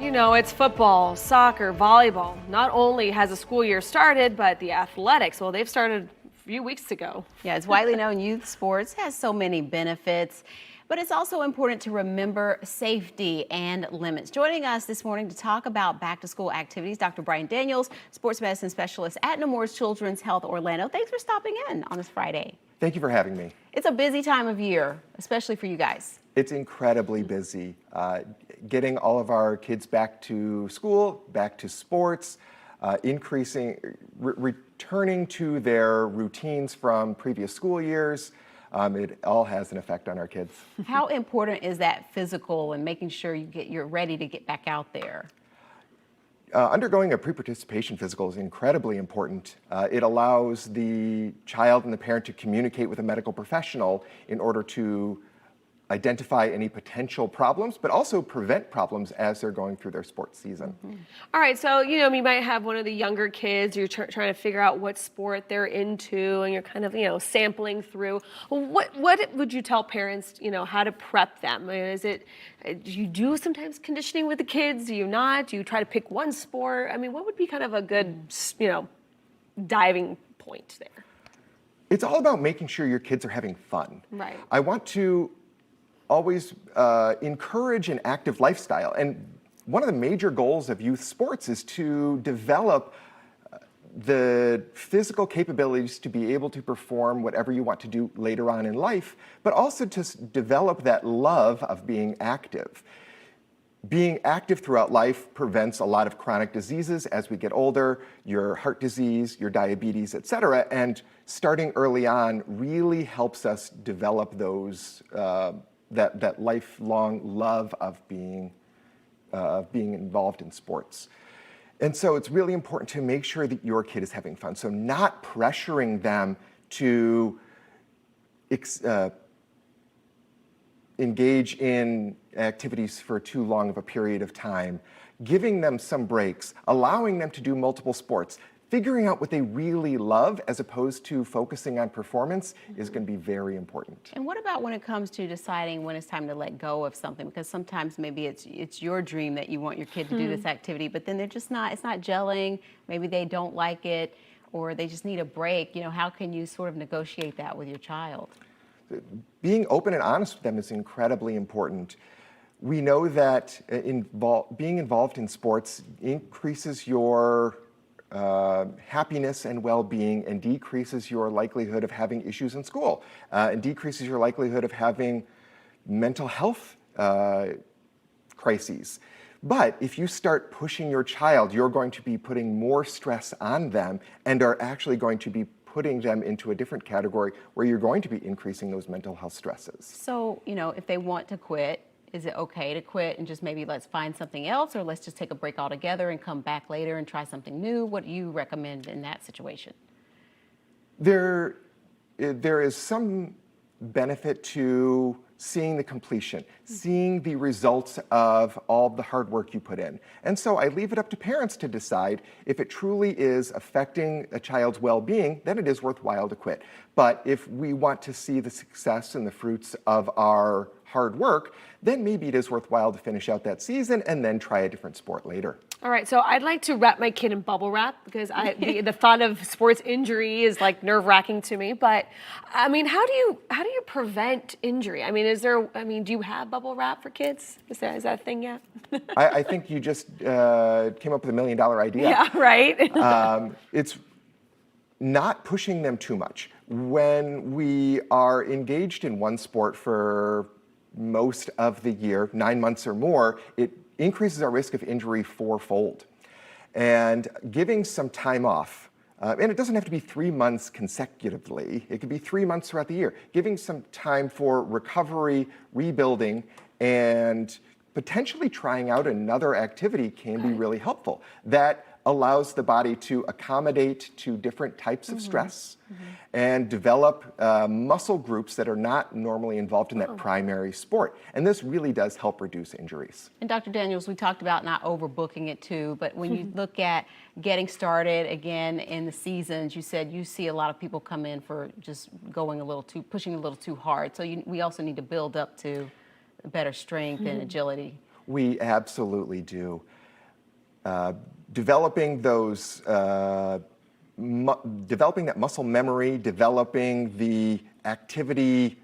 You know, it's football, soccer, volleyball. Not only has the school year started, but the athletics, well, they've started a few weeks ago. Yeah, it's widely known youth sports has so many benefits, but it's also important to remember safety and limits. Joining us this morning to talk about back-to-school activities, Dr. Brian Daniels, sports medicine specialist at Nemours Children's Health Orlando. Thanks for stopping in on this Friday. Thank you for having me. It's a busy time of year, especially for you guys. It's incredibly busy. Getting all of our kids back to school, back to sports, returning to their routines from previous school years. It all has an effect on our kids. How important is that physical and making sure you're ready to get back out there? Undergoing a pre-participation physical is incredibly important. It allows the child and the parent to communicate with a medical professional in order to identify any potential problems, but also prevent problems as they're going through their sports season. Mm-hmm. All right, so you might have one of the younger kids, you're trying to figure out what sport they're into, and you're kind of, sampling through. What would you tell parents, how to prep them? I mean, do you do sometimes conditioning with the kids? Do you not? Do you try to pick one sport? I mean, what would be kind of a good, diving point there? It's all about making sure your kids are having fun. Right. I want to always encourage an active lifestyle. And one of the major goals of youth sports is to develop the physical capabilities to be able to perform whatever you want to do later on in life, but also to develop that love of being active. Being active throughout life prevents a lot of chronic diseases as we get older, your heart disease, your diabetes, et cetera, and starting early on really helps us develop those that lifelong love of being involved in sports. And so it's really important to make sure that your kid is having fun. So not pressuring them to engage in activities for too long of a period of time, giving them some breaks, allowing them to do multiple sports. Figuring out what they really love as opposed to focusing on performance is going to be very important. And what about when it comes to deciding when it's time to let go of something? Because sometimes maybe it's your dream that you want your kid to do this activity, but then it's not gelling, maybe they don't like it, or they just need a break. How can you sort of negotiate that with your child? Being open and honest with them is incredibly important. We know that being involved in sports increases your happiness and well-being and decreases your likelihood of having issues in school and decreases your likelihood of having mental health crises. But if you start pushing your child, you're going to be putting more stress on them and are actually going to be putting them into a different category where you're going to be increasing those mental health stresses. So, if they want to quit, is it okay to quit and just maybe let's find something else, or let's just take a break altogether and come back later and try something new? What do you recommend in that situation? There is some benefit to seeing the completion, seeing the results of all the hard work you put in. And so I leave it up to parents to decide if it truly is affecting a child's well-being, then it is worthwhile to quit. But if we want to see the success and the fruits of our hard work, then maybe it is worthwhile to finish out that season and then try a different sport later. All right, so I'd like to wrap my kid in bubble wrap because the thought of sports injury is like nerve-wracking to me. But I mean, how do you prevent injury? I mean, do you have bubble wrap for kids? Is that a thing yet? I think you just came up with $1 million idea. Yeah, right. It's not pushing them too much. When we are engaged in one sport for most of the year, 9 months or more, it increases our risk of injury fourfold. And giving some time off, and it doesn't have to be 3 months consecutively, it could be 3 months throughout the year, giving some time for recovery, rebuilding, and potentially trying out another activity can be really helpful. That allows the body to accommodate to different types of stress and develop muscle groups that are not normally involved in that primary sport. And this really does help reduce injuries. And Dr. Daniels, we talked about not overbooking it too, but when you look at getting started again in the seasons, you said you see a lot of people come in for just pushing a little too hard. So we also need to build up to better strength and agility. We absolutely do. Developing those, developing that muscle memory, developing the activity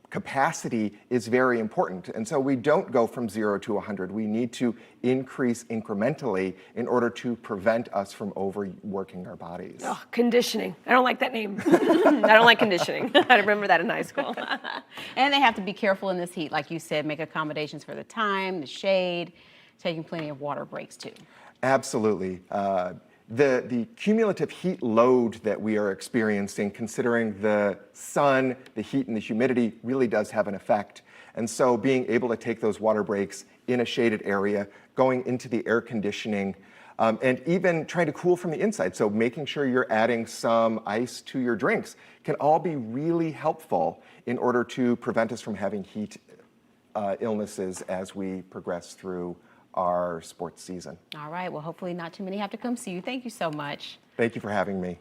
capacity is very important. And so we don't go from 0 to 100. We need to increase incrementally in order to prevent us from overworking our bodies. Oh, conditioning. I don't like that name. I don't like conditioning. I remember that in high school. And they have to be careful in this heat, like you said, make accommodations for the time, the shade, taking plenty of water breaks too. Absolutely. The cumulative heat load that we are experiencing, considering the sun, the heat, and the humidity, really does have an effect. And so being able to take those water breaks in a shaded area, going into the air conditioning, and even trying to cool from the inside, so making sure you're adding some ice to your drinks, can all be really helpful in order to prevent us from having heat illnesses as we progress through our sports season. All right, well, hopefully not too many have to come see you. Thank you so much. Thank you for having me.